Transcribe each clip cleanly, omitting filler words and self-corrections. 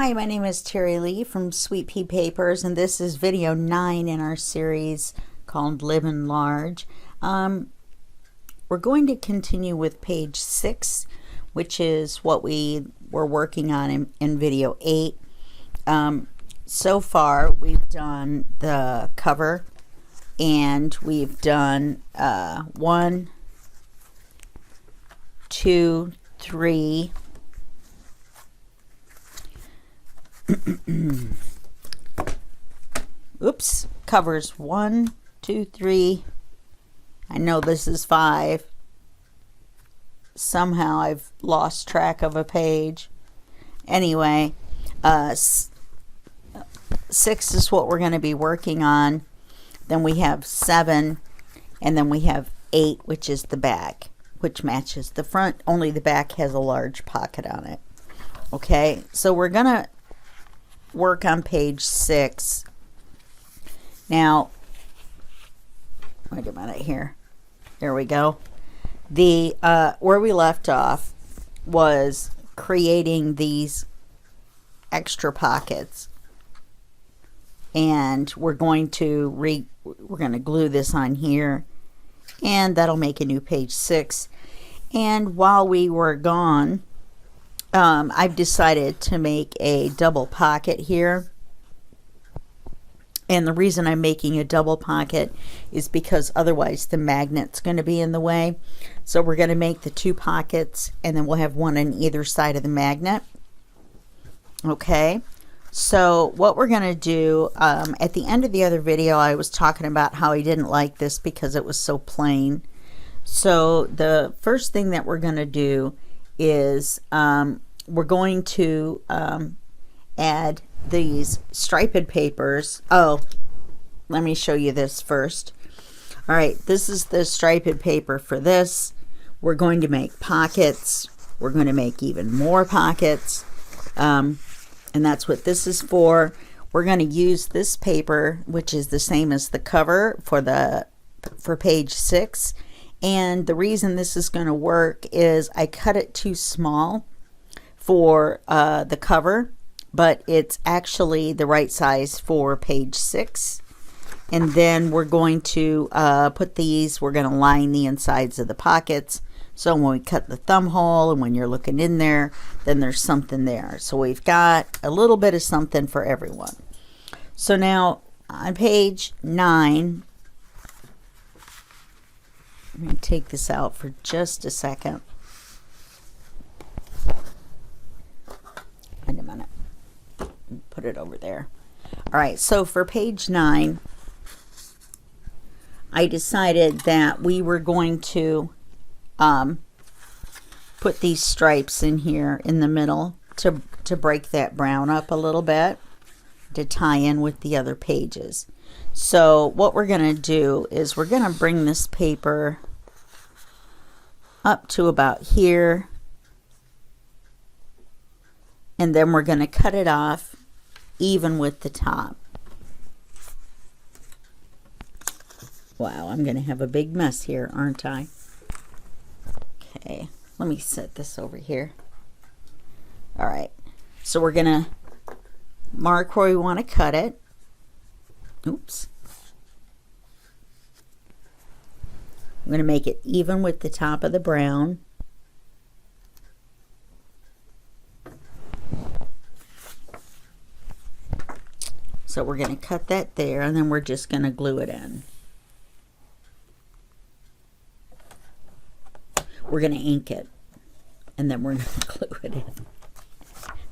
Hi, my name is Terry Lee from Sweet Pea Papers, and this is video 9 in our series called Livin Large. We're going to continue with page 6, which is what we were working on in video 8. So far, we've done the cover, and we've done 1, 2, 3, oops, covers 1, 2, 3. I know this is 5. Somehow I've lost track of a page. Anyway, 6 is what we're going to be working on. Then we have 7, and then we have 8, which is the back, which matches the front, only the back has a large pocket on it. Okay, so we're going to work on page 6. Now, wait a minute here. There we go. The where we left off was creating these extra pockets, and we're going to glue this on here, and that'll make a new page 6. And while we were gone, I've decided to make a double pocket here. And the reason I'm making a double pocket is because otherwise the magnet's going to be in the way. So we're going to make the 2 pockets, and then we'll have one on either side of the magnet. Okay, so what we're going to do, at the end of the other video, I was talking about how I didn't like this because it was so plain. So the first thing that we're going to do is we're going to add these striped papers. Oh, let me show you this first. All right, this is the striped paper for this. We're going to make pockets. We're going to make even more pockets, and that's what this is for. We're going to use this paper, which is the same as the cover for page 6. And the reason this is going to work is I cut it too small for the cover, but it's actually the right size for page 6. And then we're going to put these, we're going to line the insides of the pockets, so when we cut the thumb hole and when you're looking in there, then there's something there. So we've got a little bit of something for everyone. So now on page 9, I'm going to take this out for just a second. Wait a minute. Put it over there. All right, so for page 9, I decided that we were going to put these stripes in here in the middle to break that brown up a little bit, to tie in with the other pages. So what we're going to do is we're going to bring this paper up to about here, and then we're going to cut it off even with the top. Wow, I'm going to have a big mess here, aren't I? Okay, let me set this over here. All right, so we're going to mark where we want to cut it. Oops. I'm going to make it even with the top of the brown. So we're going to cut that there, and then we're just going to glue it in. We're going to ink it, and then we're going to glue it in.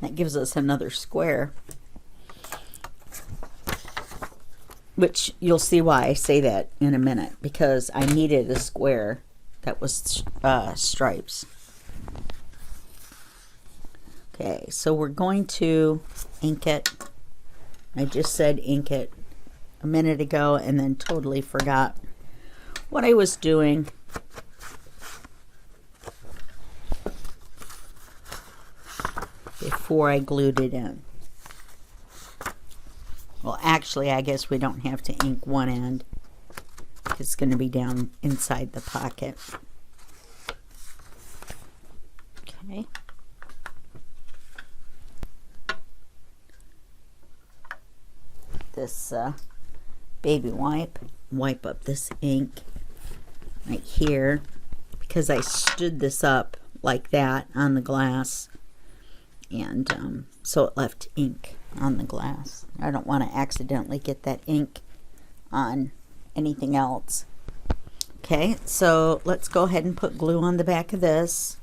That gives us another square, which you'll see why I say that in a minute, because I needed a square that was stripes. Okay, so we're going to ink it. I just said ink it a minute ago and then totally forgot what I was doing. Before I glued it in. Well, actually, I guess we don't have to ink one end. It's going to be down inside the pocket. Okay. this baby wipe up this ink right here, because I stood this up like that on the glass, and so it left ink on the glass. I don't want to accidentally get that ink on anything else. Okay, so let's go ahead and put glue on the back of this.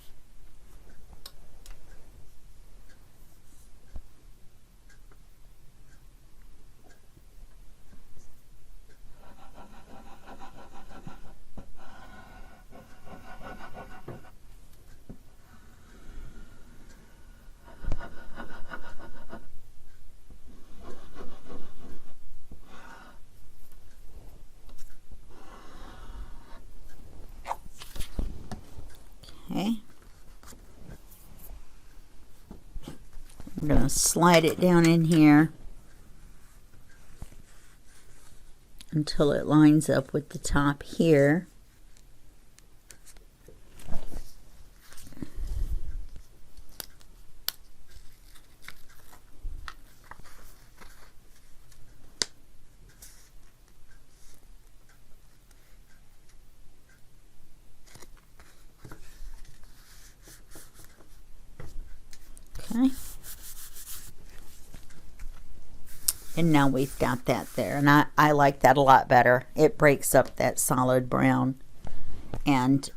Okay. I'm going to slide it down in here until it lines up with the top here. Okay. And now we've got that there, and I like that a lot better. It breaks up that solid brown. And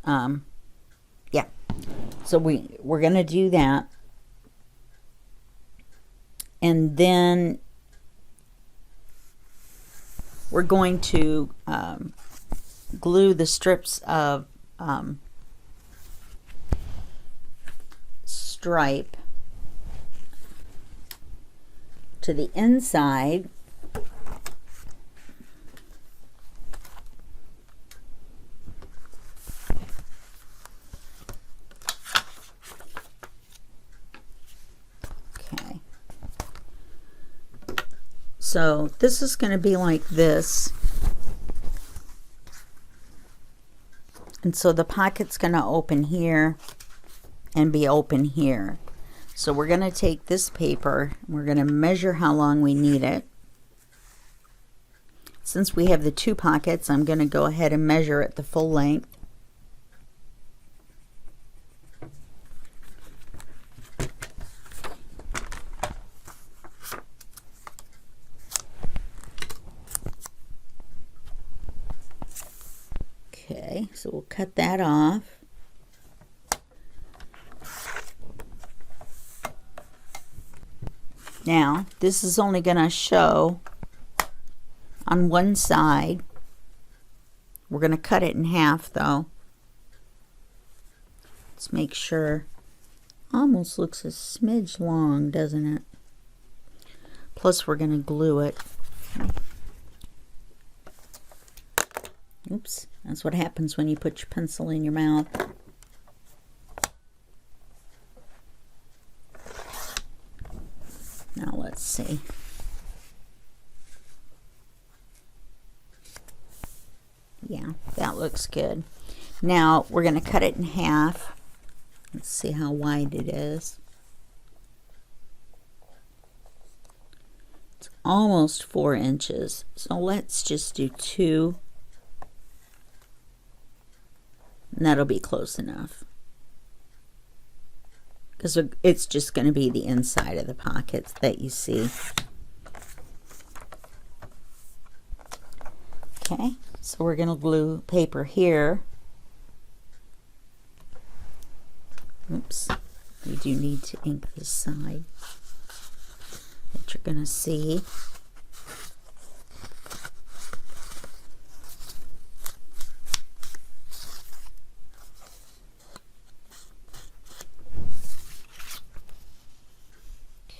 yeah, so we're gonna do that, and then we're going to glue the strips of stripe to the inside. Okay. So this is going to be like this. And so the pocket's going to open here and be open here. So we're going to take this paper, we're going to measure how long we need it. Since we have the two pockets, I'm going to go ahead and measure it the full length. Okay, so we'll cut that off. Now, this is only going to show on one side. We're going to cut it in half, though. Let's make sure. Almost looks a smidge long, doesn't it? Plus, we're going to glue it. Oops, that's what happens when you put your pencil in your mouth. Now let's see. Yeah, that looks good. Now we're going to cut it in half. Let's see how wide it is. It's almost 4 inches. So let's just do 2. And that'll be close enough, because it's just going to be the inside of the pockets that you see. Okay, so we're going to glue paper here. Oops, we do need to ink this side that you're going to see.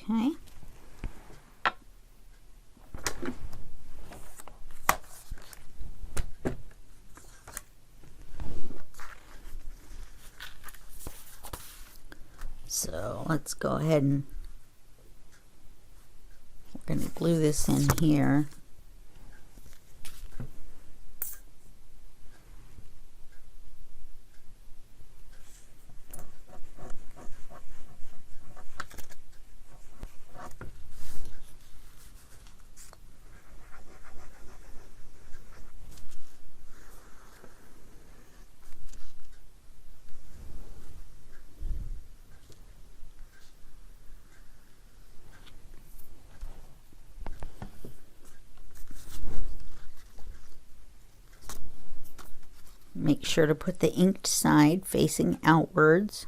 Okay. So let's go ahead and we're going to glue this in here. Make sure to put the inked side facing outwards.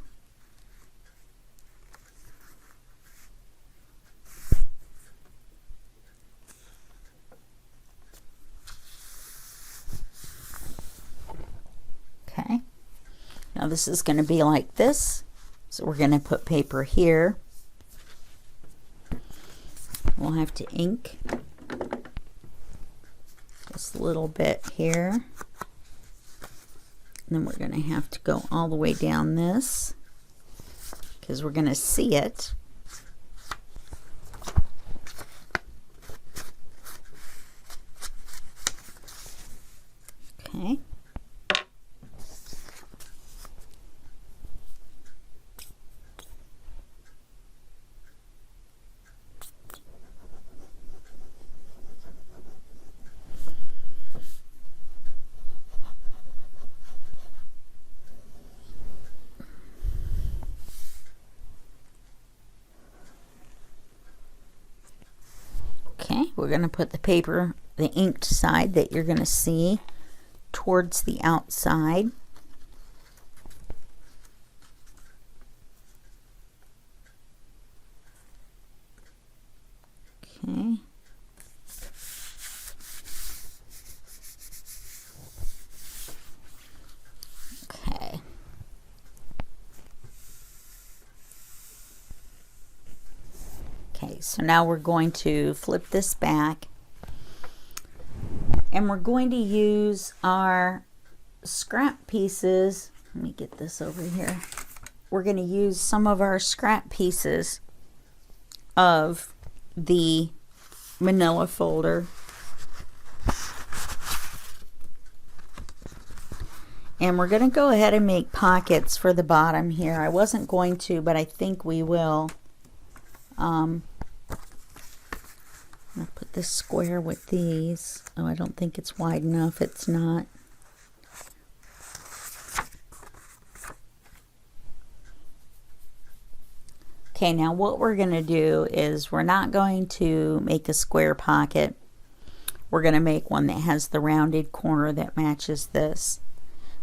Okay. Now this is going to be like this. So we're going to put paper here. We'll have to ink just a little bit here. And then we're going to have to go all the way down this because we're going to see it. Okay. Okay, we're going to put the paper, the inked side that you're going to see, towards the outside. Okay. Okay. Okay, so now we're going to flip this back, and we're going to use our scrap pieces. Let me get this over here. We're going to use some of our scrap pieces of the manila folder. And we're going to go ahead and make pockets for the bottom here. I wasn't going to, but I think we will. I'm going to put this square with these. Oh, I don't think it's wide enough. It's not. Okay, now what we're going to do is we're not going to make a square pocket. We're going to make one that has the rounded corner that matches this.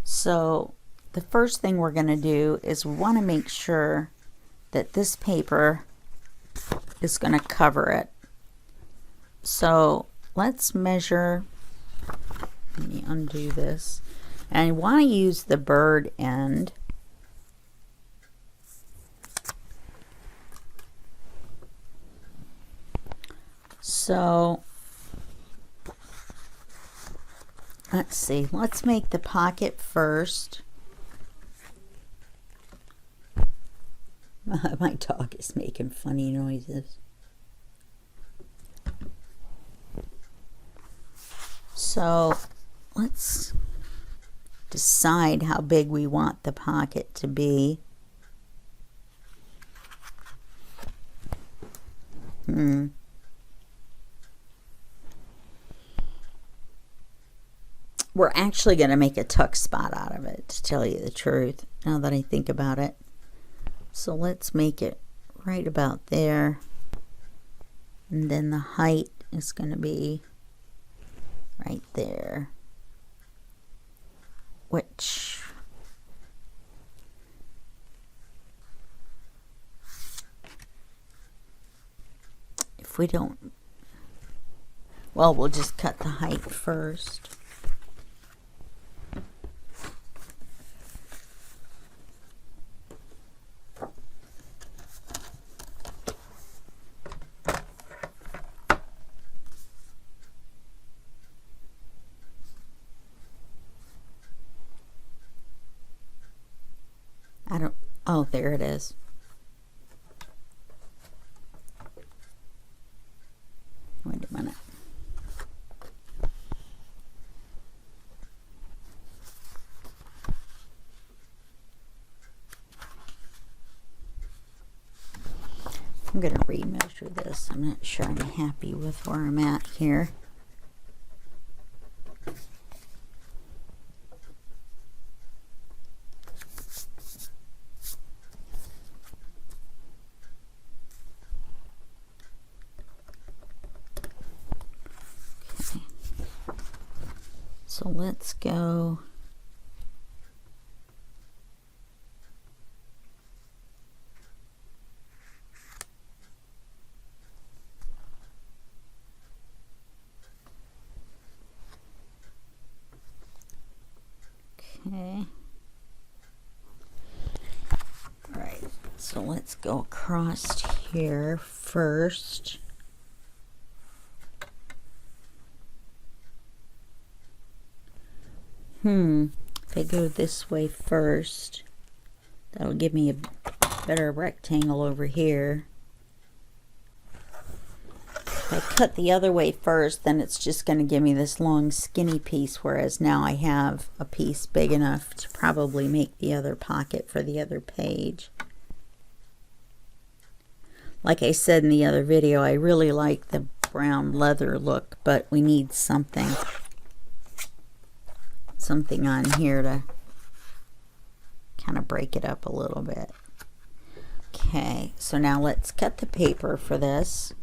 So the first thing we're going to do is we want to make sure that this paper is going to cover it. So let's measure. Let me undo this. And I want to use the bird end. So let's see. Let's make the pocket first. My dog is making funny noises. So let's decide how big we want the pocket to be. We're actually going to make a tuck spot out of it, to tell you the truth, now that I think about it. So let's make it right about there. And then the height is going to be right there. Which, if we don't, well, we'll just cut the height first. Oh, there it is. Wait a minute. I'm going to remeasure this. I'm not sure I'm happy with where I'm at here. So let's go Okay. All right, so let's go across here first. If I go this way first, that'll give me a better rectangle over here. If I cut the other way first, then it's just going to give me this long skinny piece, whereas now I have a piece big enough to probably make the other pocket for the other page. Like I said in the other video, I really like the brown leather look, but we need something on here to kind of break it up a little bit. Okay, so now let's cut the paper for this.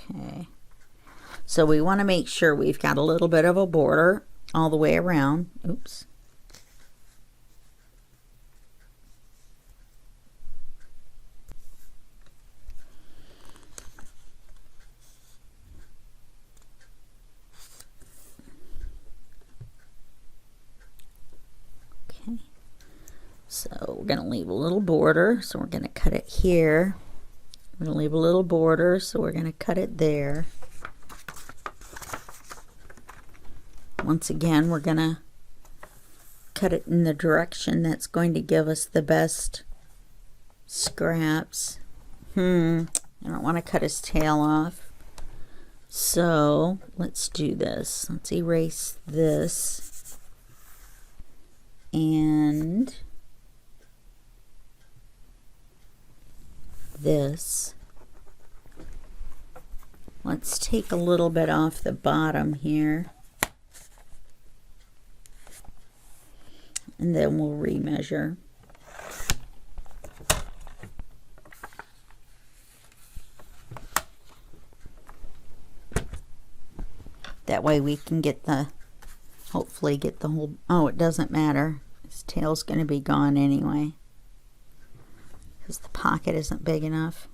Okay, so we want to make sure we've got a little bit of a border all the way around. Oops. Okay, so we're going to leave a little border, so we're going to cut it here. We're going to leave a little border, so we're going to cut it there. Once again, we're going to cut it in the direction that's going to give us the best scraps. I don't want to cut his tail off. So let's do this. Let's erase this. And this. Let's take a little bit off the bottom here. And then we'll remeasure. That way we can get the, hopefully get the whole, oh, it doesn't matter. His tail's going to be gone anyway, because the pocket isn't big enough.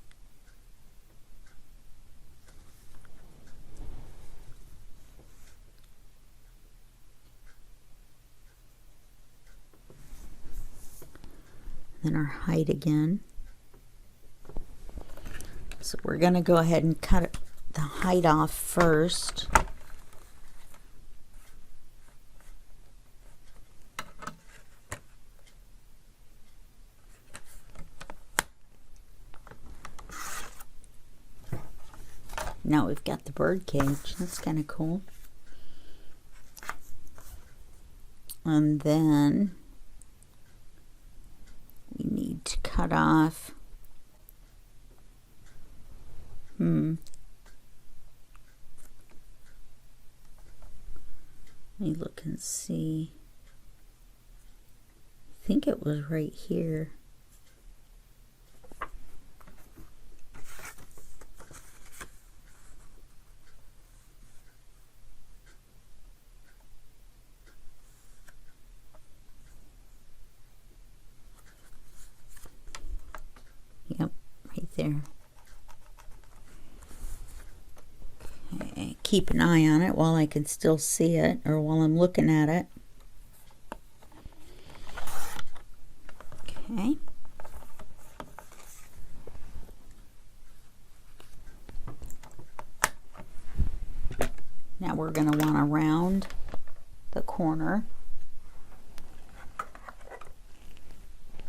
Then our height again. So we're going to go ahead and cut the height off first. Now we've got the bird cage. That's kind of cool. And then we need to cut off. Let me look and see. I think it was right here. Yep, right there. Okay, keep an eye on it while I can still see it, or while I'm looking at it. Okay. Now we're going to want to round the corner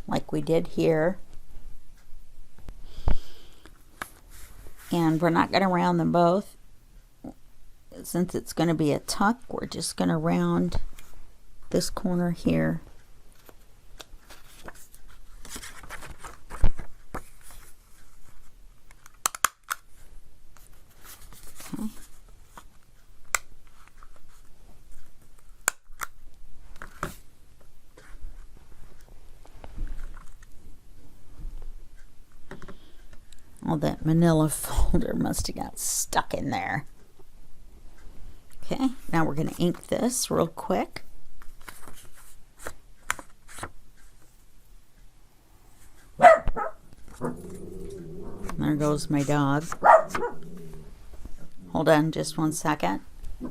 like we did here. And we're not going to round them both. Since it's going to be a tuck, we're just going to round this corner here. Okay. Oh, that manila folder must have got stuck in there. Okay, now we're going to ink this real quick. There goes my dog. Hold on just 1 second.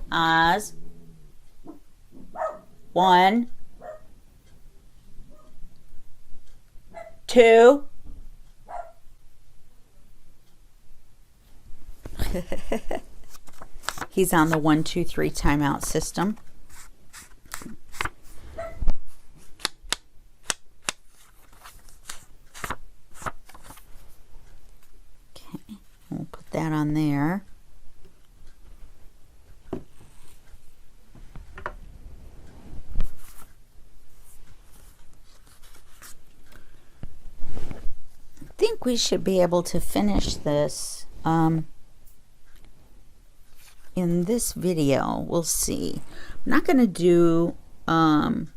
Oz. 1, 2. He's on the 1, 2, 3 timeout system. Okay, we'll put that on there. I think we should be able to finish this in this video. We'll see. I'm not going to do the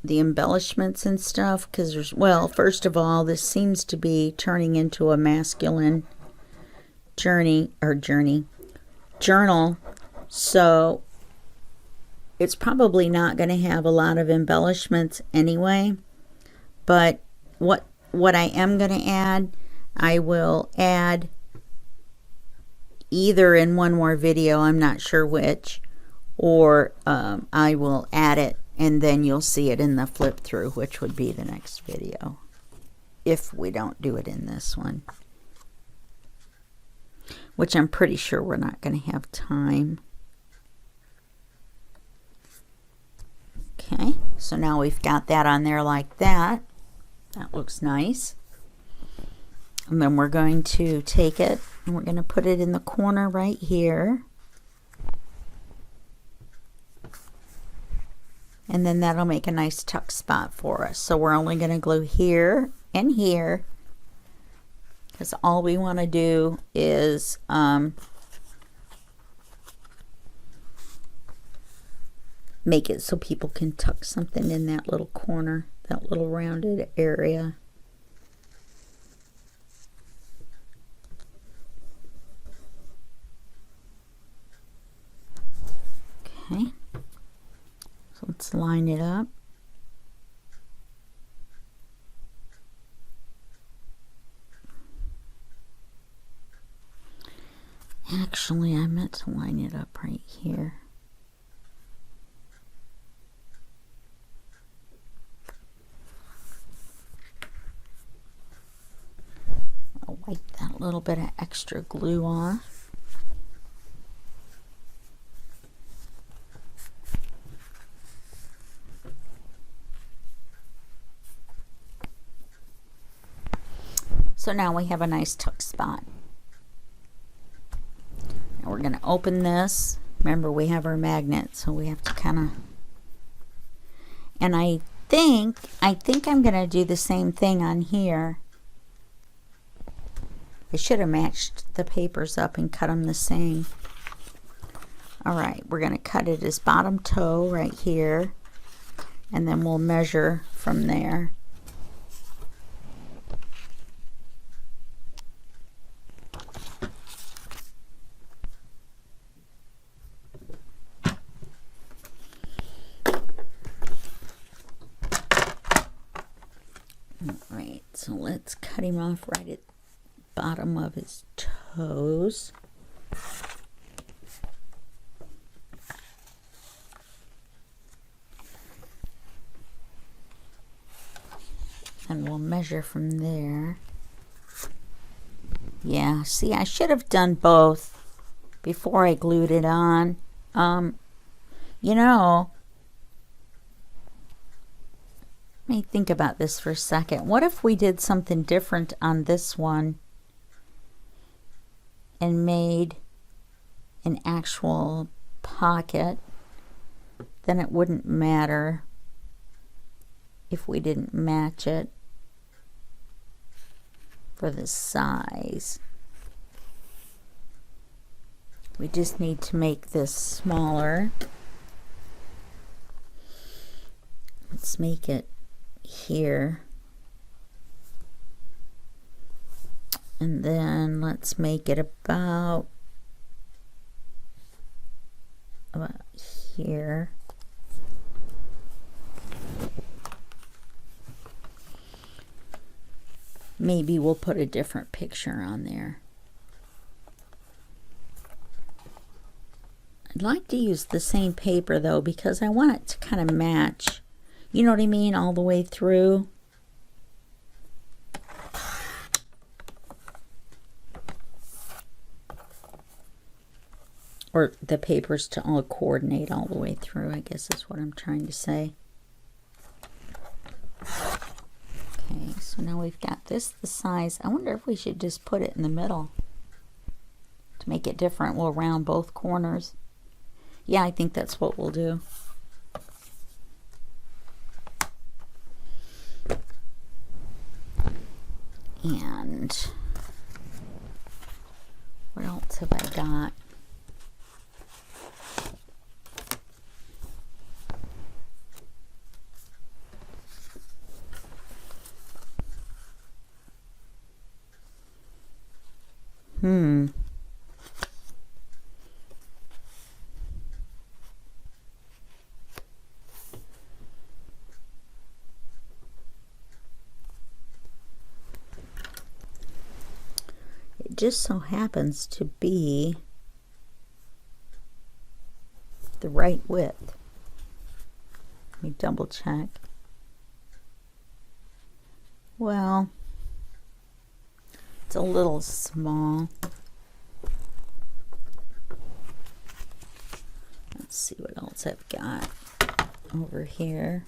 embellishments and stuff because there's, well, first of all, this seems to be turning into a masculine journal, so it's probably not going to have a lot of embellishments anyway. But what I am going to add, I will add either in one more video, I'm not sure which, or I will add it and then you'll see it in the flip through, which would be the next video if we don't do it in this one, which I'm pretty sure we're not going to have time. Okay, so now we've got that on there like that. That looks nice. And then we're going to take it and we're going to put it in the corner right here. And then that'll make a nice tuck spot for us. So we're only going to glue here and here, because all we want to do is make it so people can tuck something in that little corner, that little rounded area. Okay, so let's line it up. Actually, I meant to line it up right here. I'll wipe that little bit of extra glue off. So now we have a nice tuck spot. Now we're going to open this. Remember, we have our magnet, so we have to kind of, and I think I'm going to do the same thing on here. I should have matched the papers up and cut them the same. All right, we're going to cut it as bottom toe right here, and then we'll measure from there. Alright, so let's cut him off right at the bottom of his toes. And we'll measure from there. Yeah, see, I should have done both before I glued it on. You know, let me think about this for a second. What if we did something different on this one and made an actual pocket? Then it wouldn't matter if we didn't match it for the size. We just need to make this smaller. Let's make it here, and then let's make it about about here. Maybe we'll put a different picture on there. I'd like to use the same paper though, because I want it to kind of match. You know what I mean? All the way through. Or the papers to all coordinate all the way through, I guess is what I'm trying to say. Okay, so now we've got this the size. I wonder if we should just put it in the middle to make it different. We'll round both corners. Yeah, I think that's what we'll do. And what else have I got? It just so happens to be the right width. Let me double check. Well, it's a little small. Let's see what else I've got over here.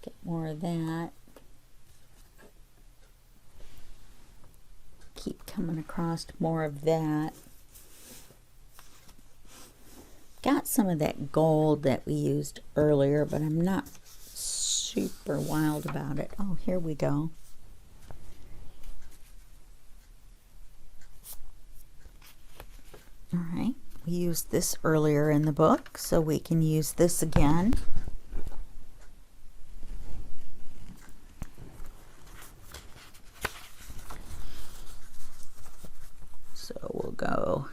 Get more of that. Keep coming across more of that. Got some of that gold that we used earlier, but I'm not super wild about it. Oh, here we go. All right, we used this earlier in the book, so we can use this again. So we'll go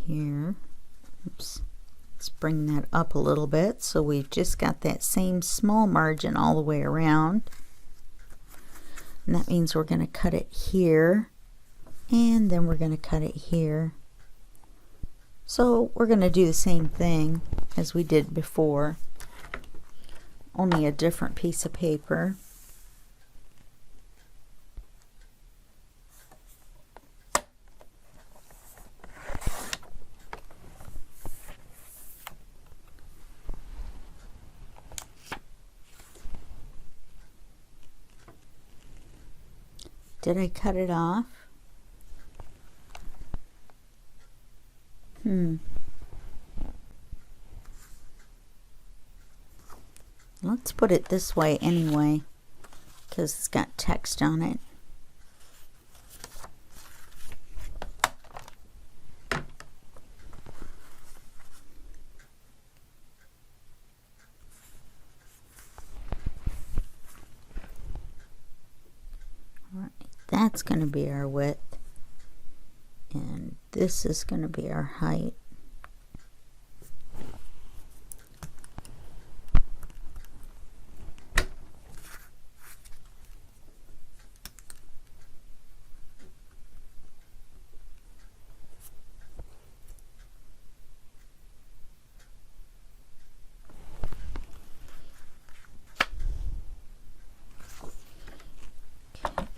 here. Oops. Let's bring that up a little bit so we've just got that same small margin all the way around. And that means we're going to cut it here, and then we're going to cut it here. So we're going to do the same thing as we did before, only a different piece of paper. Did I cut it off? Let's put it this way anyway, because it's got text on it. All right, that's going to be our width, and this is going to be our height.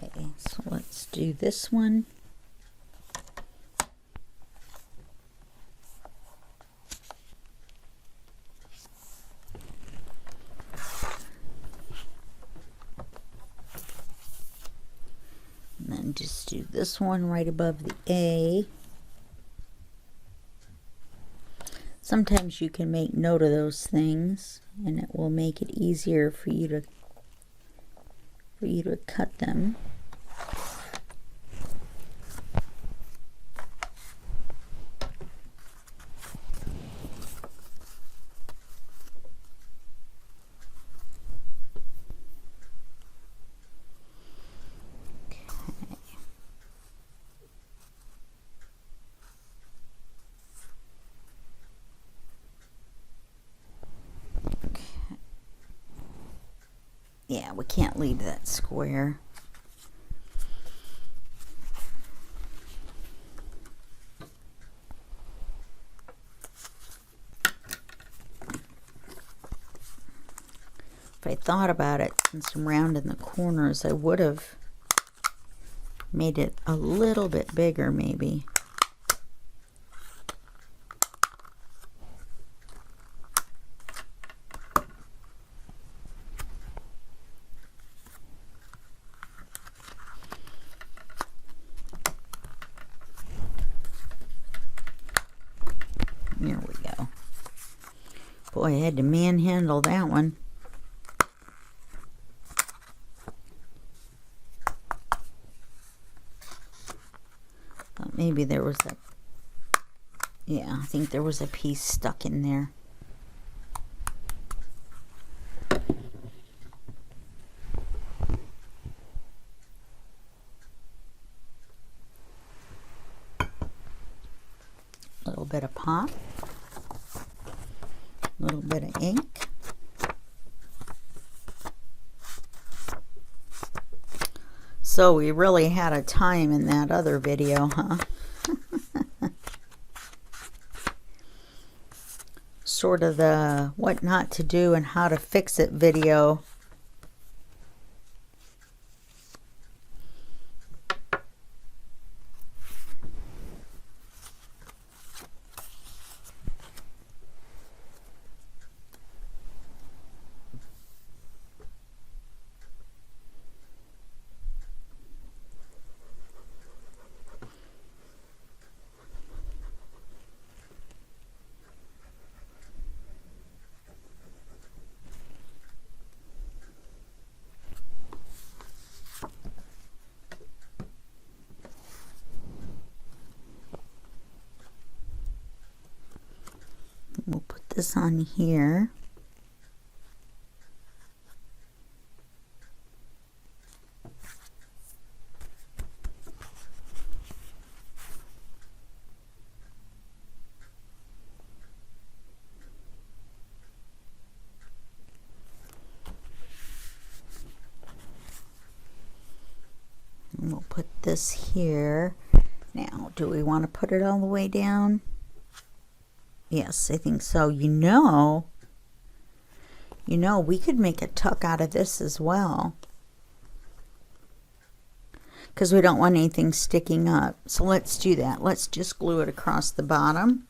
Okay, so let's do this one. And then just do this one right above the A. Sometimes you can make note of those things, and it will make it easier for you to cut them. Yeah, we can't leave that square. If I thought about it, since I'm rounding the corners, I would have made it a little bit bigger maybe. There we go. Boy, I had to manhandle that one. Maybe there was a, yeah, I think there was a piece stuck in there. A little bit of pop, a little bit of ink. So we really had a time in that other video, huh? Sort of the what not to do and how to fix it video. We'll put this on here. And we'll put this here. Now, do we want to put it all the way down? Yes, I think so. You know, we could make a tuck out of this as well, because we don't want anything sticking up. So let's do that. Let's just glue it across the bottom.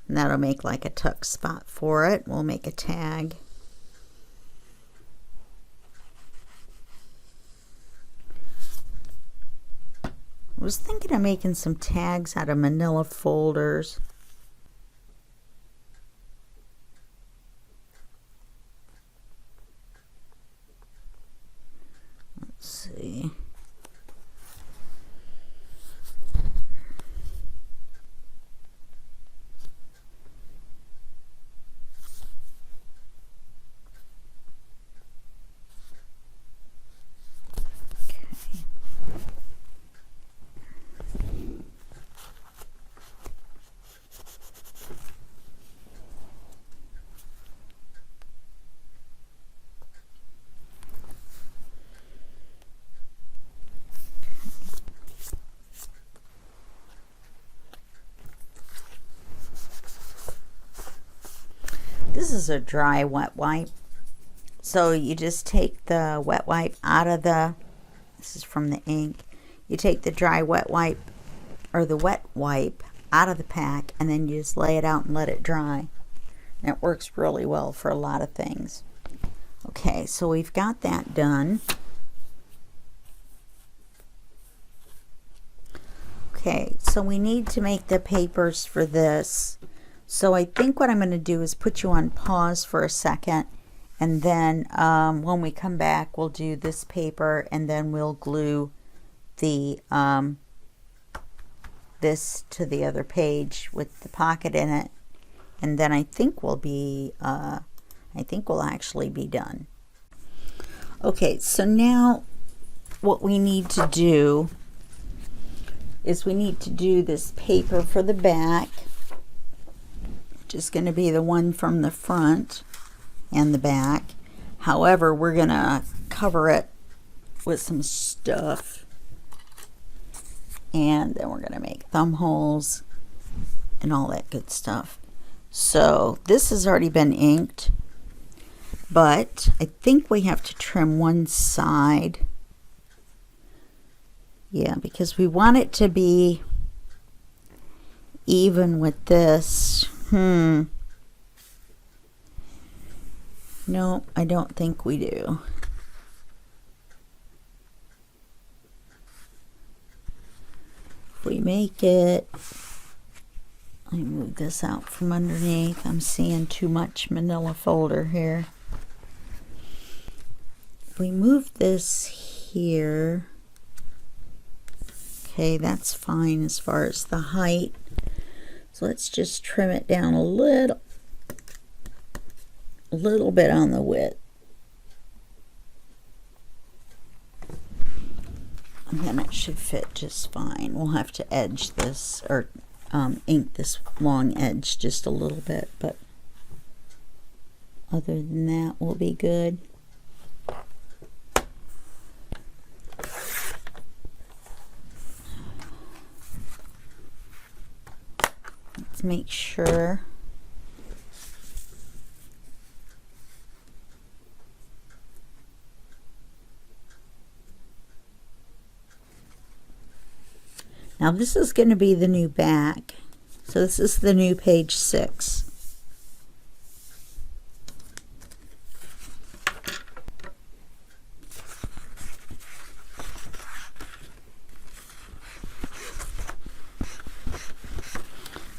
And that'll make like a tuck spot for it. We'll make a tag. I was thinking of making some tags out of manila folders. Let's see. This is a dry wet wipe. So you just take the wet wipe out of the, this is from the ink. You take the dry wet wipe, or the wet wipe, out of the pack, and then you just lay it out and let it dry. And it works really well for a lot of things. Okay, so we've got that done. Okay, so we need to make the papers for this. So I think what I'm going to do is put you on pause for a second, and then when we come back we'll do this paper, and then we'll glue the this to the other page with the pocket in it, and then I think we'll actually be done. Okay, so now what we need to do is we need to do this paper for the back, which is going to be the one from the front and the back. However, we're gonna cover it with some stuff, and then we're gonna make thumb holes and all that good stuff. So this has already been inked, but I think we have to trim one side. Yeah, because we want it to be even with this. No, I don't think we do. If we make it, let me move this out from underneath. I'm seeing too much manila folder here. If we move this here, okay, that's fine as far as the height. So let's just trim it down a little bit on the width. And then it should fit just fine. We'll have to edge this, or ink this long edge just a little bit, but other than that, we'll be good. Let's make sure. Now this is going to be the new back. So this is the new page 6.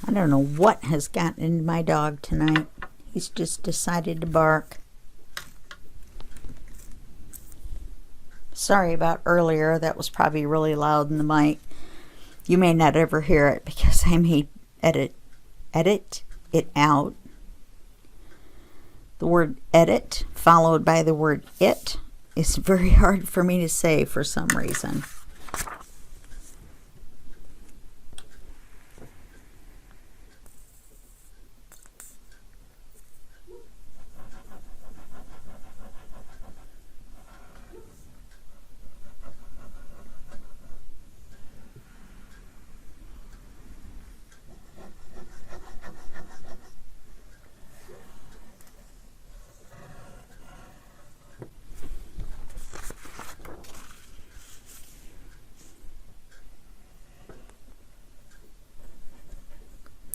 I don't know what has gotten into my dog tonight. He's just decided to bark. Sorry about earlier. That was probably really loud in the mic. You may not ever hear it because I may edit it out. The word edit followed by the word it is very hard for me to say for some reason.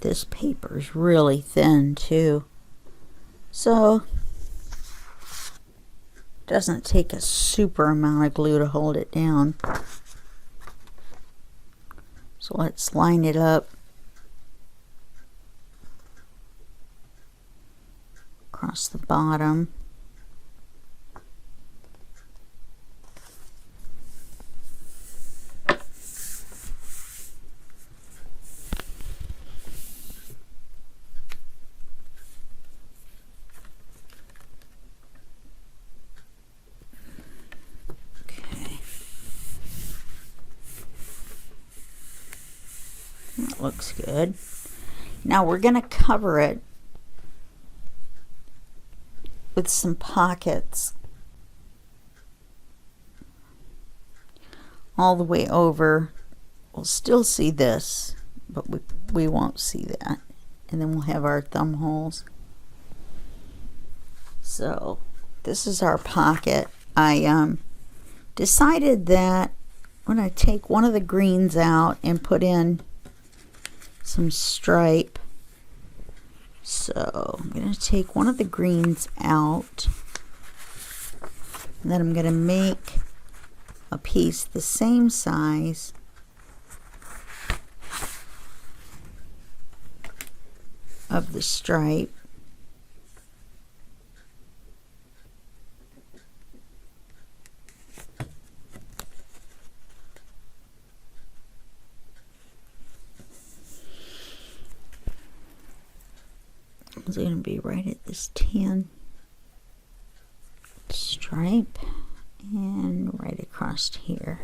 This paper is really thin too, so it doesn't take a super amount of glue to hold it down. So let's line it up across the bottom. That looks good. Now we're going to cover it with some pockets all the way over. We'll still see this, but we won't see that. And then we'll have our thumb holes. So this is our pocket. I decided that I'm going to take one of the greens out and put in some stripe. So I'm going to take one of the greens out, and then I'm going to make a piece the same size of the stripe. It's going to be right at this tan stripe and right across here.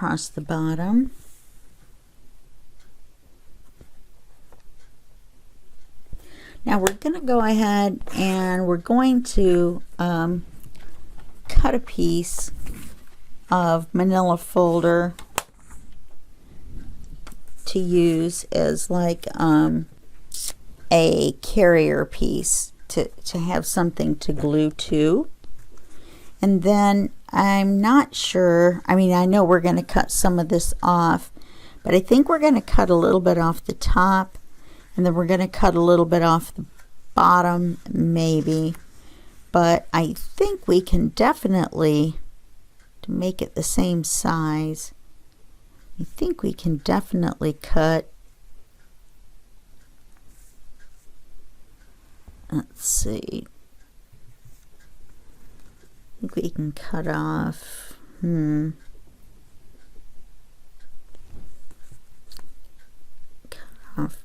across the bottom. Now we're going to go ahead and we're going to cut a piece of manila folder to use as like a carrier piece to have something to glue to. And then I'm not sure, I mean, I know we're going to cut some of this off, but I think we're going to cut a little bit off the top, and then we're going to cut a little bit off the bottom, maybe. But I think we can definitely, to make it the same size, I think we can definitely cut, let's see, I think we can cut off, cut off,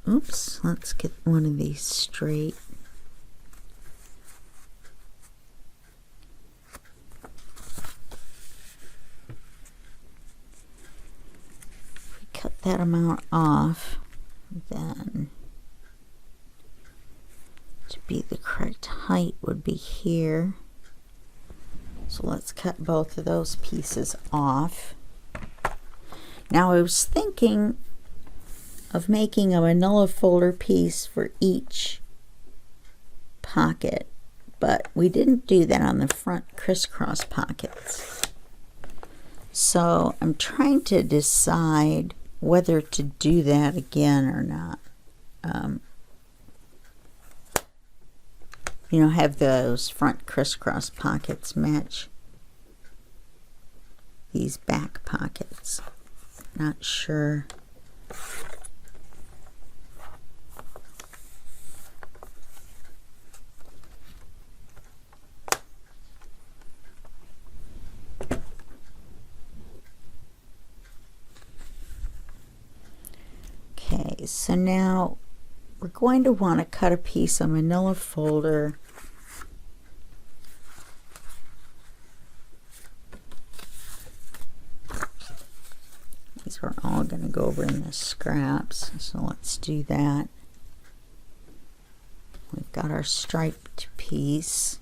oops, let's get one of these straight. If we cut that amount off, then to be the correct height would be here. So let's cut both of those pieces off. Now I was thinking of making a manila folder piece for each pocket, but we didn't do that on the front crisscross pockets. So I'm trying to decide whether to do that again or not. You know, have those front crisscross pockets match these back pockets. Not sure. Okay, so now we're going to want to cut a piece of manila folder these are all going to go over in the scraps, so let's do that. We've got our striped piece.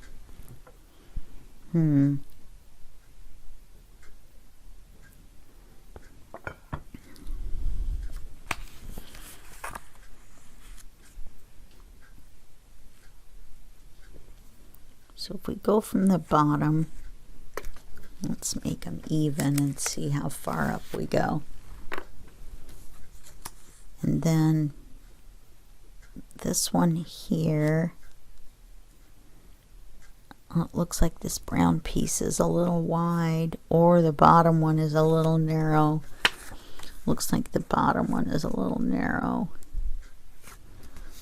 So if we go from the bottom, let's make them even and see how far up we go. And then this one here, oh, it looks like this brown piece is a little wide, or the bottom one is a little narrow. Looks like the bottom one is a little narrow.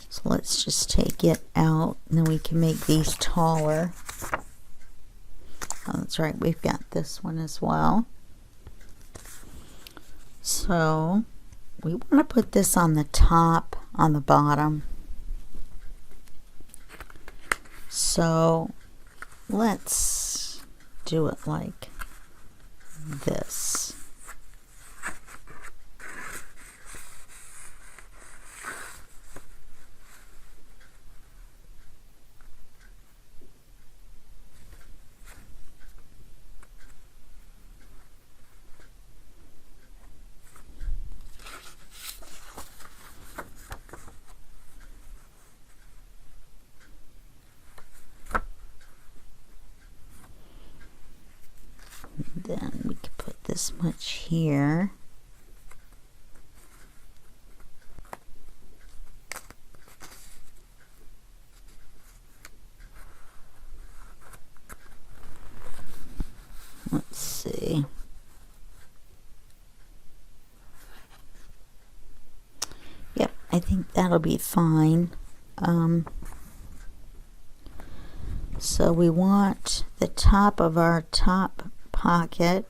So let's just take it out, and then we can make these taller. Oh, that's right, we've got this one as well. So we want to put this on the top, on the bottom. So let's do it like this. Then we could put this much here. Let's see. Yep, I think that'll be fine. So we want the top of our top pocket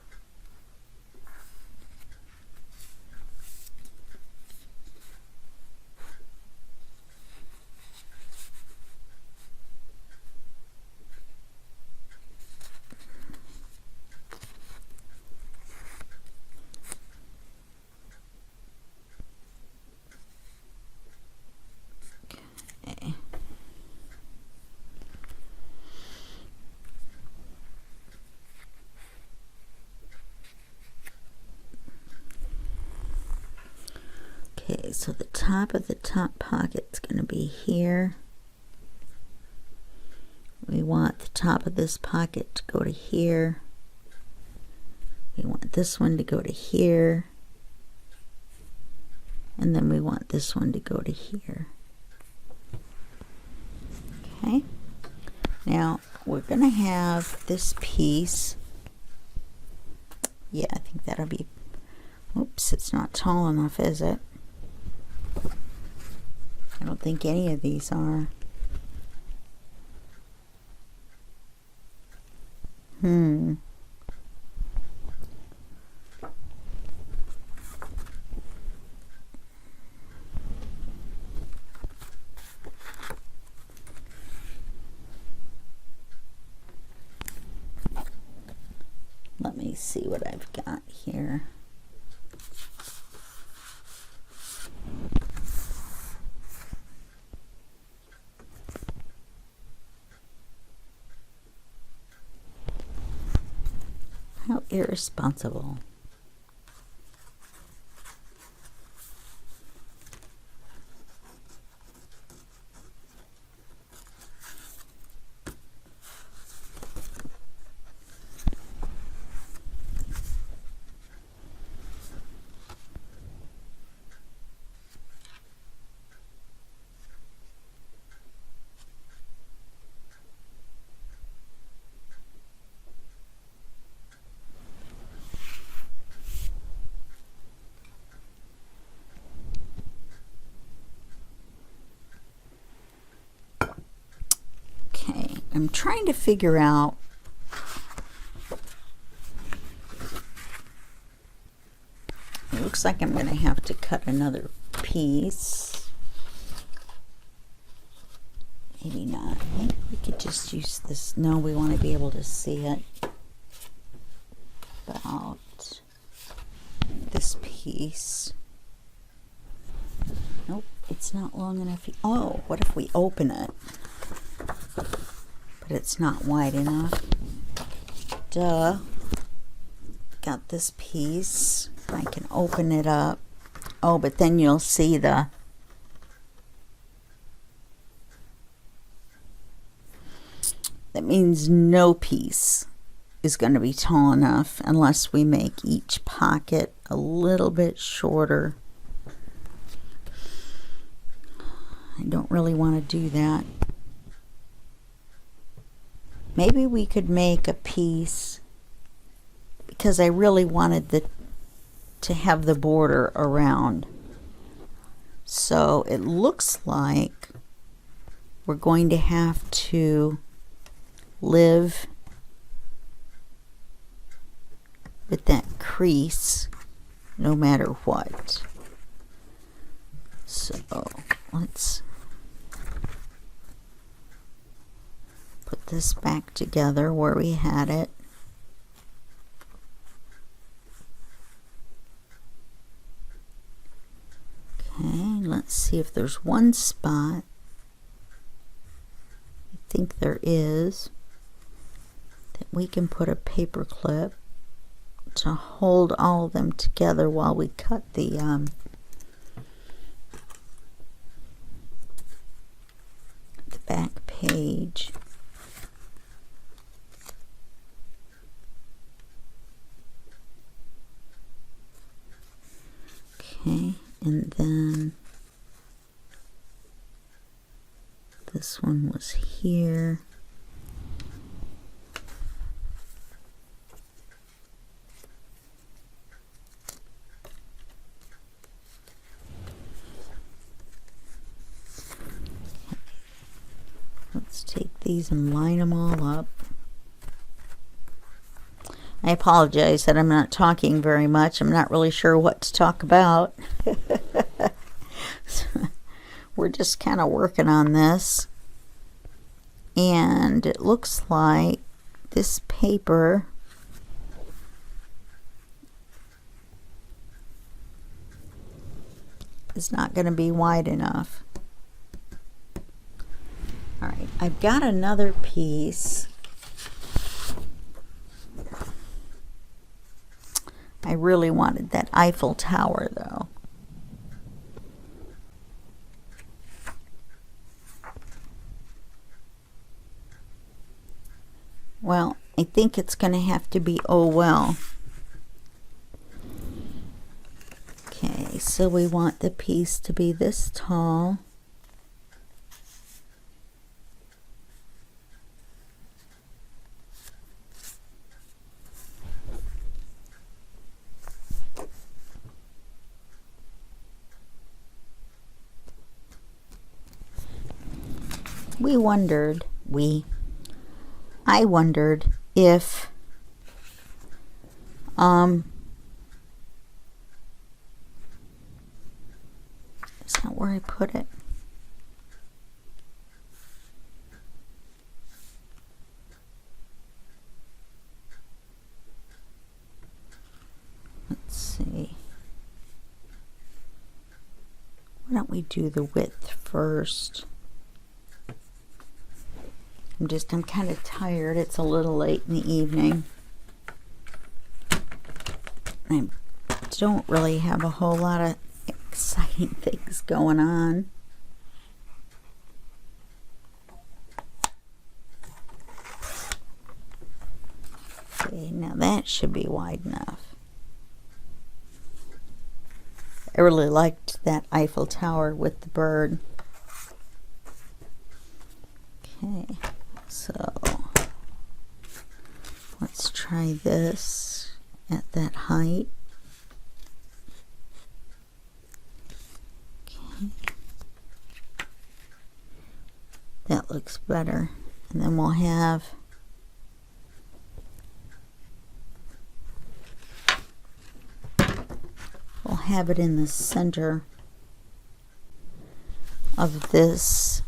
So the top of the top pocket's going to be here. We want the top of this pocket to go to here. We want this one to go to here. And then we want this one to go to here. Okay. Now we're going to have this piece. Yeah, I think that'll be, oops, it's not tall enough, is it? I don't think any of these are. Let me see what I've got here. How irresponsible. I'm trying to figure out it looks like I'm going to have to cut another piece. Maybe not. Maybe we could just use this. No, we want to be able to see it. About this piece. Nope, it's not long enough. Oh, what if we open it? But it's not wide enough. Duh. Got this piece. I can open it up. Oh, but then you'll see that means no piece is going to be tall enough unless we make each pocket a little bit shorter. I don't really want to do that. Maybe we could make a piece, because I really wanted to have the border around. So it looks like we're going to have to live with that crease no matter what. So let's put this back together where we had it. Okay, let's see if there's one spot. I think there is, that we can put a paper clip to hold all of them together while we cut the back page. Okay, and then this one was here. Let's take these and line them all up. I apologize that I'm not talking very much. I'm not really sure what to talk about. We're just kind of working on this. And it looks like this paper is not going to be wide enough. All right, I've got another piece. I really wanted that Eiffel Tower though. Well, I think it's going to have to be oh well. Okay, so we want the piece to be this tall. I wondered if it's not where I put it. Let's see. Why don't we do the width first? I'm kind of tired. It's a little late in the evening. I don't really have a whole lot of exciting things going on. Okay, now that should be wide enough. I really liked that Eiffel Tower with the bird. Okay. So let's try this at that height. Okay. That looks better. And then we'll have it in the center of this.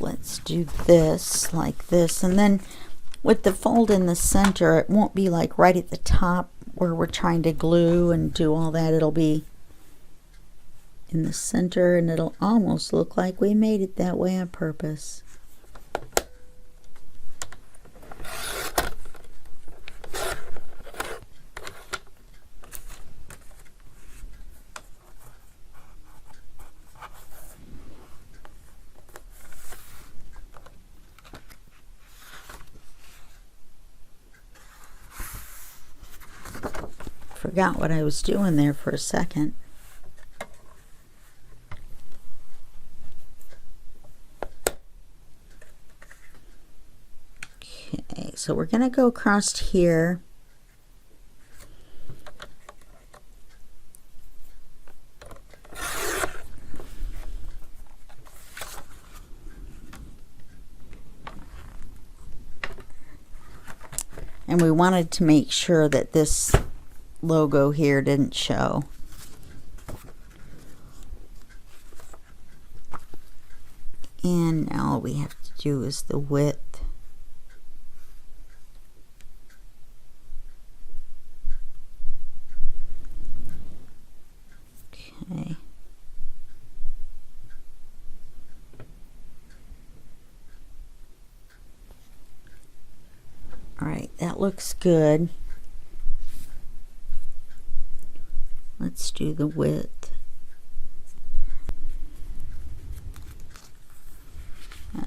Let's do this like this, and then with the fold in the center, it won't be like right at the top where we're trying to glue and do all that. It'll be in the center, and it'll almost look like we made it that way on purpose. Forgot what I was doing there for a second. Okay, so we're going to go across here. And we wanted to make sure that this logo here didn't show. And now all we have to do is the width. Okay. All right, that looks good. Let's do the width.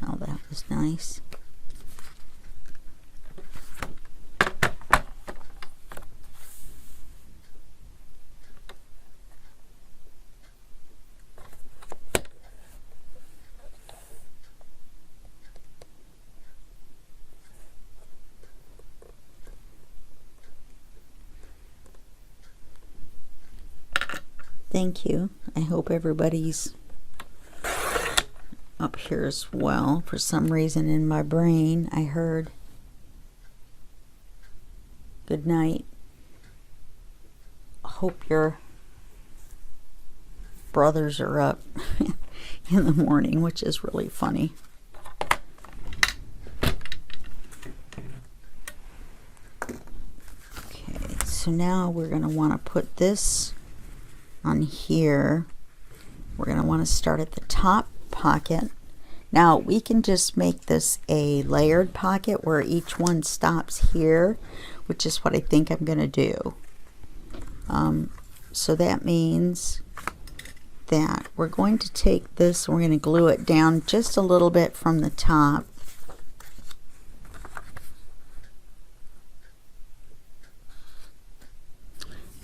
Oh, that was nice. Thank you. I hope everybody's up here as well. For some reason in my brain I heard good night. Hope your brothers are up in the morning, which is really funny. Okay, so now we're going to want to put this on here. We're going to want to start at the top pocket. Now we can just make this a layered pocket where each one stops here, which is what I think I'm going to do. So that means that we're going to take this, we're going to glue it down just a little bit from the top.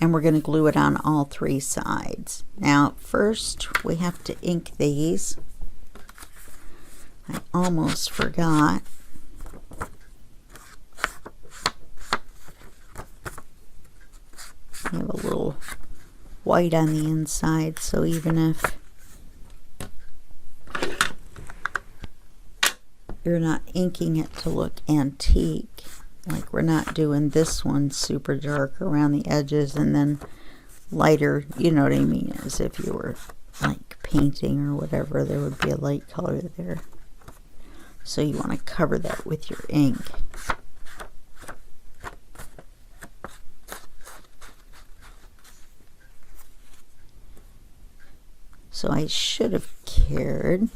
And we're going to glue it on all three sides. Now first we have to ink these. I almost forgot. I have a little white on the inside, so even if you're not inking it to look antique, like we're not doing this one super dark around the edges and then lighter, you know what I mean, as if you were like painting or whatever, there would be a light color there. So you want to cover that with your ink. So I should have cared.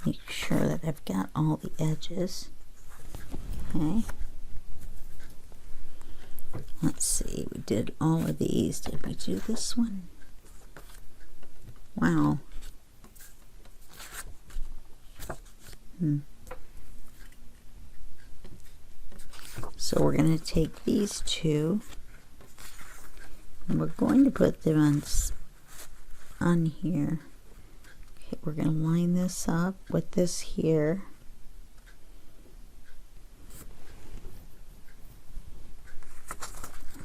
Make sure that I've got all the edges. Okay. Let's see, we did all of these. Did we do this one? Wow. So we're going to take these two and we're going to put them on here. Okay, we're going to line this up with this here.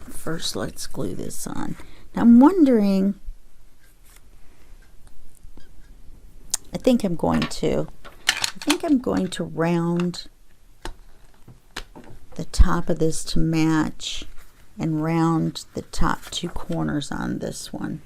First, let's glue this on. Now, I'm wondering, I think I'm going to round the top of this to match and round the top two corners on this one.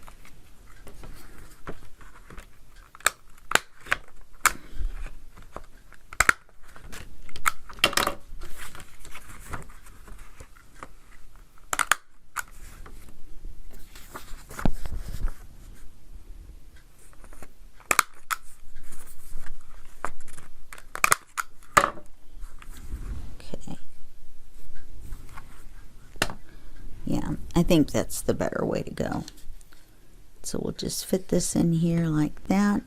Yeah, I think that's the better way to go. So we'll just fit this in here like that.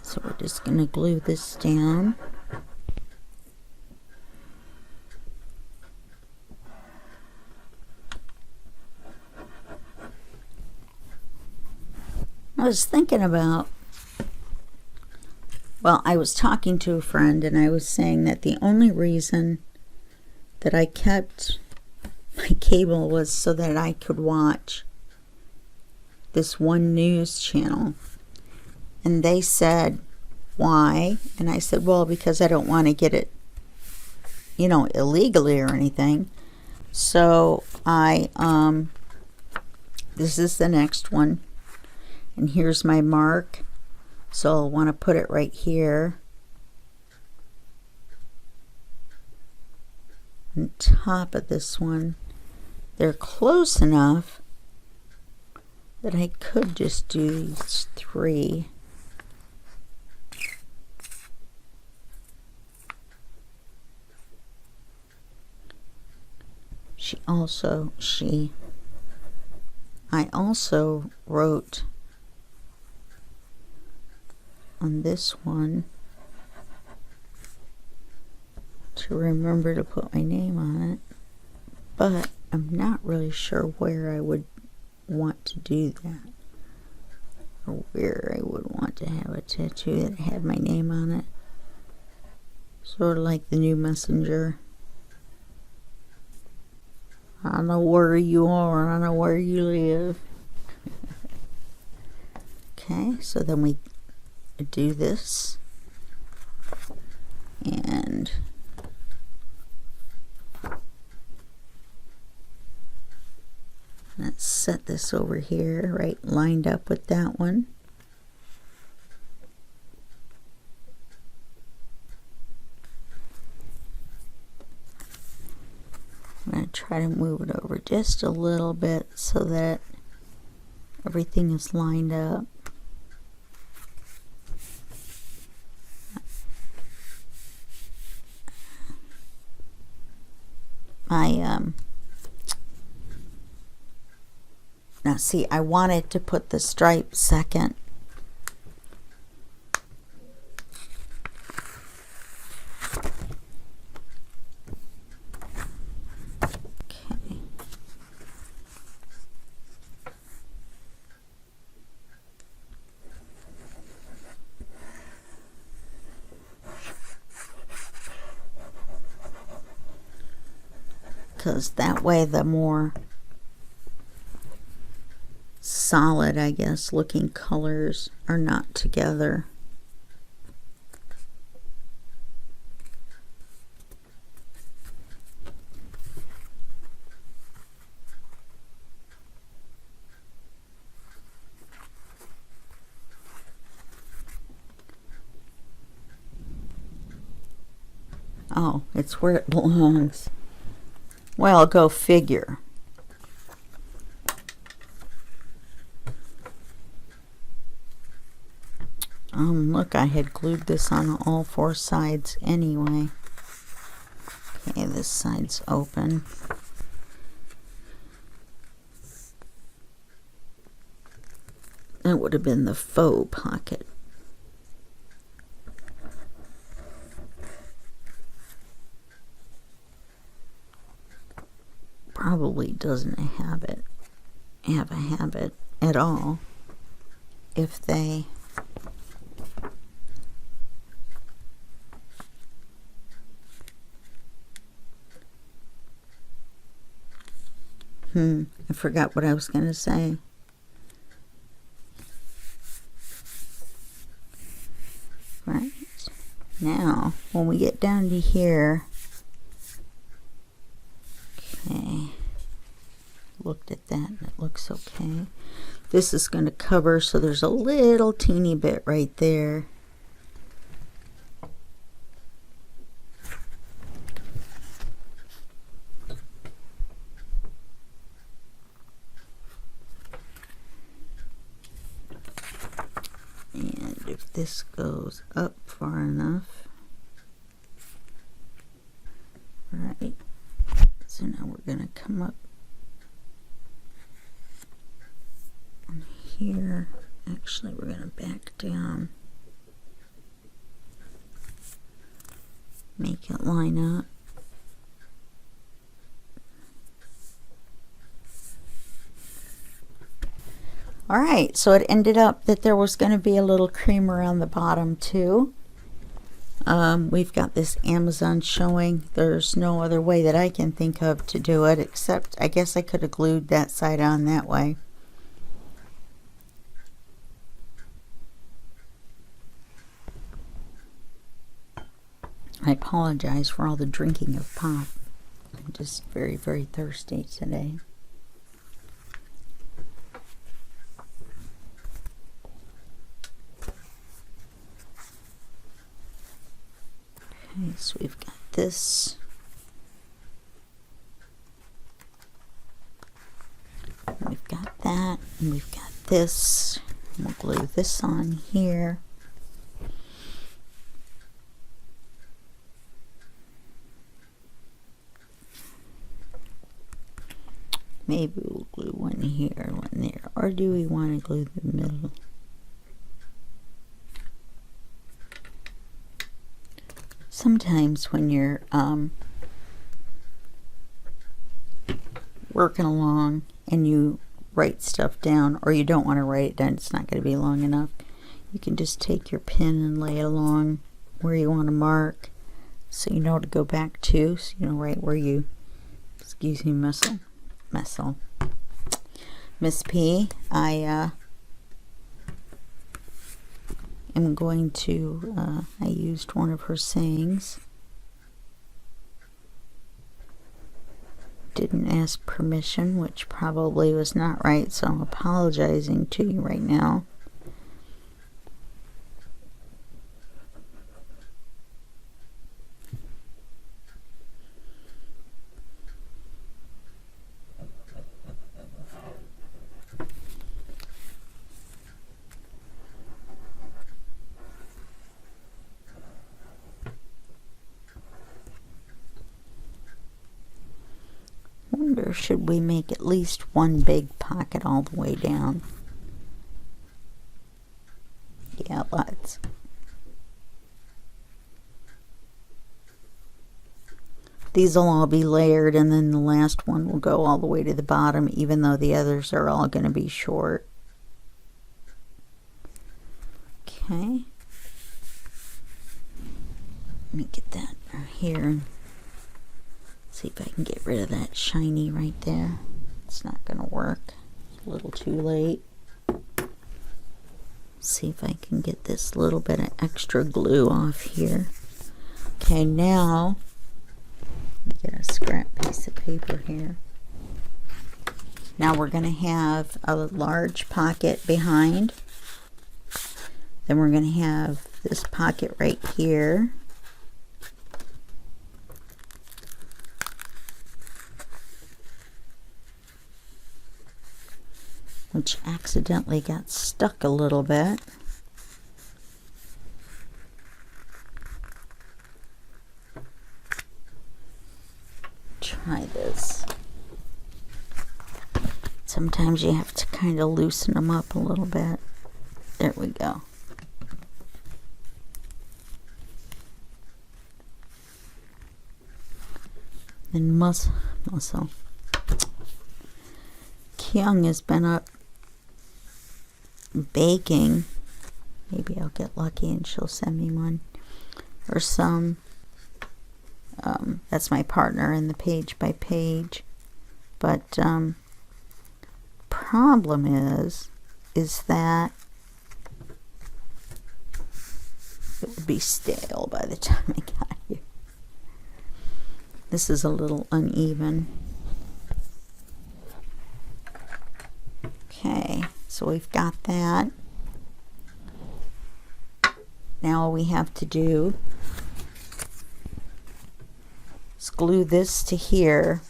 So we're just going to glue this down. I was thinking about, well, I was talking to a friend and I was saying that the only reason that I kept my cable was so that I could watch this one news channel. And they said, why? And I said, well, because I don't want to get it, you know, illegally or anything. So this is the next one. And here's my mark. So I'll want to put it right here. On top of this one. They're close enough that I could just do these three. also I also wrote on this one to remember to put my name on it, but I'm not really sure where I would want to do that, or where I would want to have a tattoo that had my name on it, sort of like the new messenger. I don't know where you are, I don't know where you live. Okay, so then we do this, and let's set this over here, right lined up with that one. I'm going to try to move it over just a little bit so that everything is lined up. Now see, I wanted to put the stripe second. Okay. Because that way the more solid, I guess, looking colors are not together. Oh, it's where it belongs. Well, go figure. Look, I had glued this on all 4 sides anyway. Okay, this side's open. That would have been the faux pocket. Probably doesn't have a habit at all if they I forgot what I was going to say. Right. Now, when we get down to here, okay, looked at that and it looks okay. This is going to cover, so there's a little teeny bit right there. And if this goes up far enough, right, so now we're going to come up here. Actually, we're going to back down, make it line up. Alright, so it ended up that there was going to be a little cream around the bottom too. We've got this Amazon showing. There's no other way that I can think of to do it, except I guess I could have glued that side on that way. I apologize for all the drinking of pop. I'm just very, very thirsty today. Okay, so we've got this. We've got that, and we've got this. We'll glue this on here. Maybe we'll glue one here, one there. Or do we want to glue the middle? Sometimes when you're working along and you write stuff down, or you don't want to write it down, it's not going to be long enough, you can just take your pen and lay it along where you want to mark, so you know to go back to, so you know right where you, excuse me, Miss P, I am going to, I used one of her sayings. Didn't ask permission, which probably was not right, so I'm apologizing to you right now. Wonder, should we make at least one big pocket all the way down? Yeah, let's. These will all be layered, and then the last one will go all the way to the bottom, even though the others are all going to be short. Okay. Let me get that here. See if I can get rid of that shiny right there. It's not going to work. It's a little too late. See if I can get this little bit of extra glue off here. Okay, now get a scrap piece of paper here. Now we're going to have a large pocket behind. Then we're going to have this pocket right here. Which accidentally got stuck a little bit. Try this. Sometimes you have to kind of loosen them up a little bit. There we go. Then muscle. Kyung has been up baking. Maybe I'll get lucky and she'll send me one or some. That's my partner in the page by page, but problem is that it would be stale by the time I got here. This is a little uneven. Okay, so we've got that. Now all we have to do is glue this to here.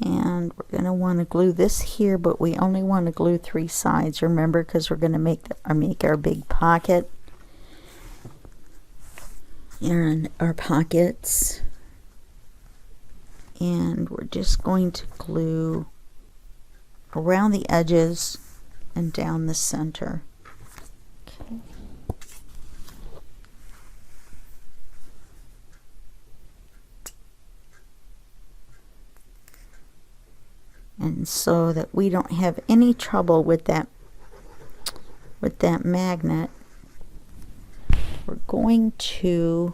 And we're going to want to glue this here, but we only want to glue 3 sides, remember, because we're going to make our big pocket. And our pockets, and we're just going to glue around the edges and down the center. Okay. And so that we don't have any trouble with that magnet, we're going to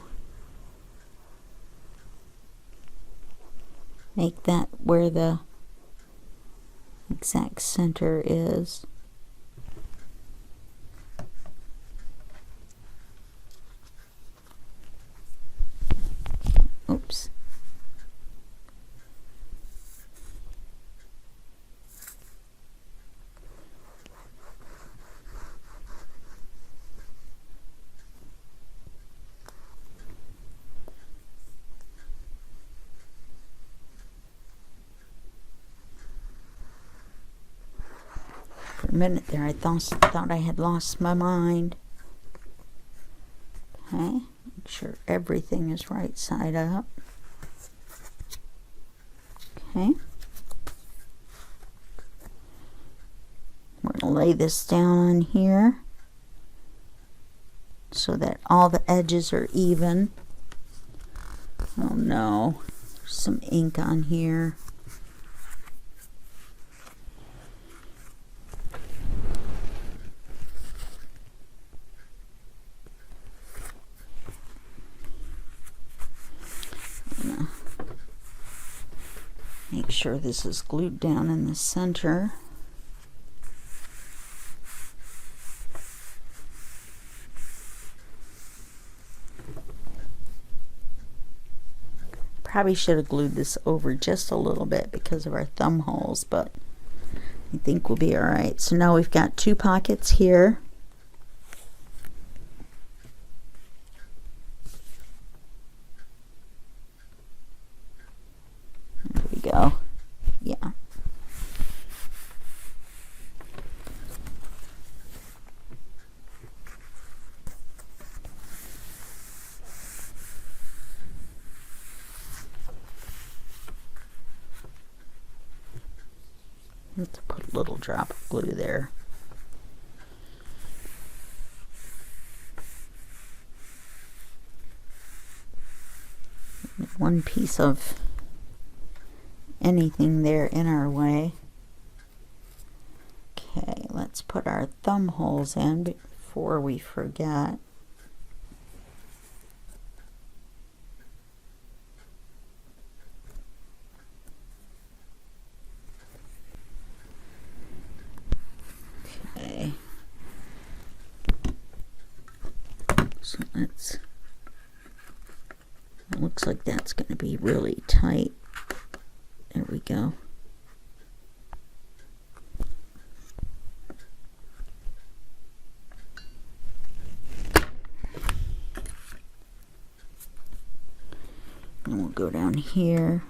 make that where the exact center is. Oops. For a minute there, I thought I had lost my mind. Okay, make sure everything is right side up. Okay. We're going to lay this down on here so that all the edges are even. Oh no, there's some ink on here. Make sure this is glued down in the center. Probably should have glued this over just a little bit because of our thumb holes, but I think we'll be all right. So now we've got 2 pockets here. There we go. Yeah. Let's put a little drop of glue there. One piece of anything there in our way. Okay, let's put our thumb holes in before we forget. Okay. So let's, it looks like that's going to be really tight. There we go. And we'll go down here.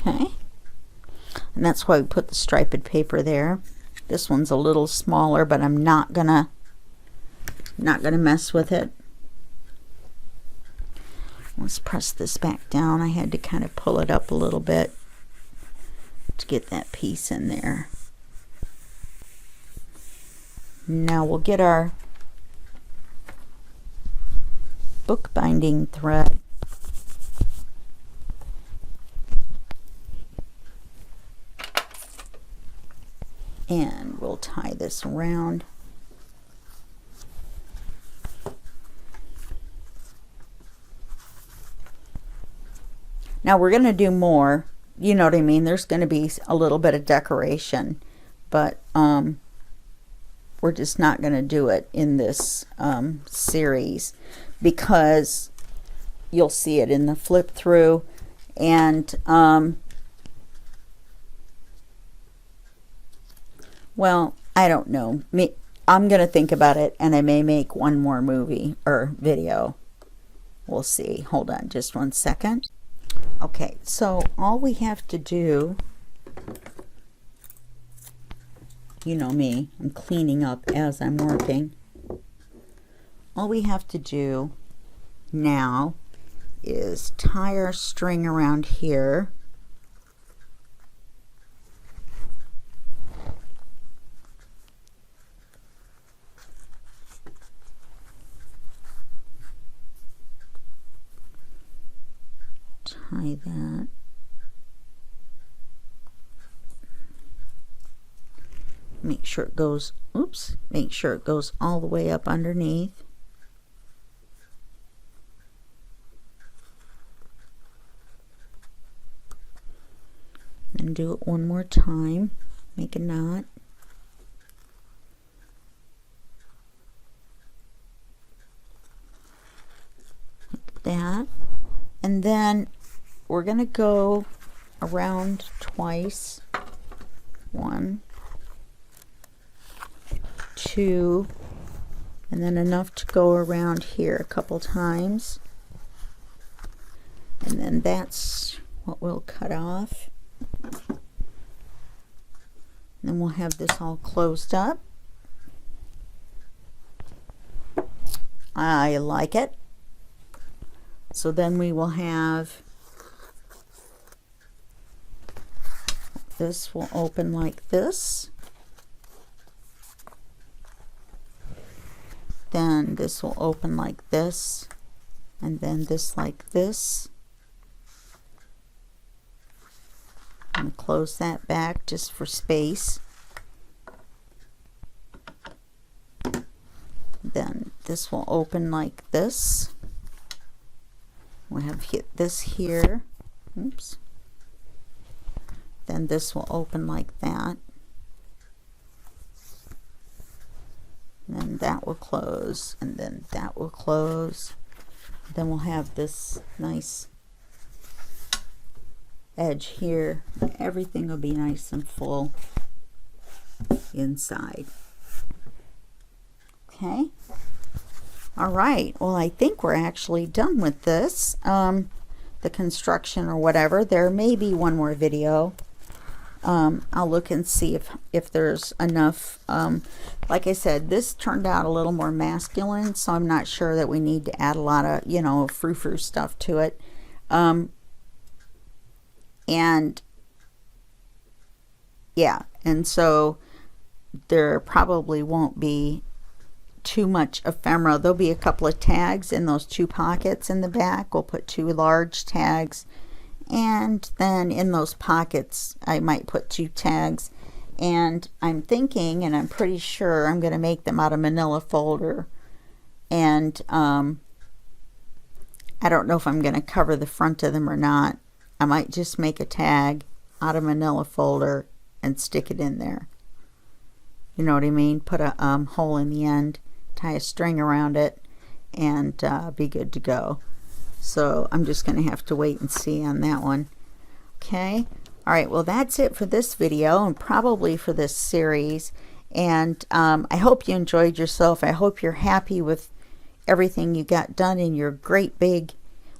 Okay. And that's why we put the striped paper there. This one's a little smaller, but I'm not gonna mess with it. Let's press this back down. I had to kind of pull it up a little bit to get that piece in there. Now we'll get our bookbinding thread. And we'll tie this around. Now we're going to do more, you know what I mean? There's going to be a little bit of decoration, but we're just not going to do it in this series because you'll see it in the flip through, and well, I don't know. I'm going to think about it, and I may make one more movie or video. We'll see. Hold on just one second. Okay, so all we have to do, you know me, I'm cleaning up as I'm working. All we have to do now is tie our string around here. Tie that. Make sure it goes, oops, make sure it goes all the way up underneath. And do it one more time. Make a knot. Like that. And then we're going to go around twice. 1, 2, and then enough to go around here a couple times. And then that's what we'll cut off. Then we'll have this all closed up. I like it. So then we will have, this will open like this. Then this will open like this, and then this like this. I'm going to close that back just for space. Then this will open like this. We have this here. Oops. Then this will open like that. And then that will close, and then that will close. Then we'll have this nice edge here. Everything will be nice and full inside. Okay. All right. Well, I think we're actually done with this. The construction or whatever. There may be one more video. I'll look and see if there's enough. Like I said, this turned out a little more masculine, so I'm not sure that we need to add a lot of, you know, frou-frou stuff to it. And yeah, and so there probably won't be too much ephemera. There'll be a couple of tags in those 2 pockets in the back. We'll put 2 large tags, and then in those pockets I might put 2 tags. And I'm thinking, and I'm pretty sure, I'm going to make them out of manila folder. And I don't know if I'm going to cover the front of them or not. I might just make a tag out of manila folder and stick it in there. You know what I mean? Put a hole in the end, tie a string around it, and be good to go. So I'm just going to have to wait and see on that one. Okay. All right. Well, that's it for this video, and probably for this series. And I hope you enjoyed yourself. I hope you're happy with everything you got done in your great big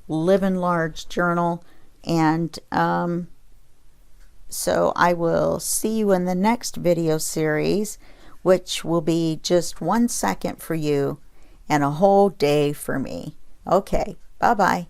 Livin large journal. And so I will see you in the next video series, which will be just 1 second for you and a whole day for me. Okay, bye-bye.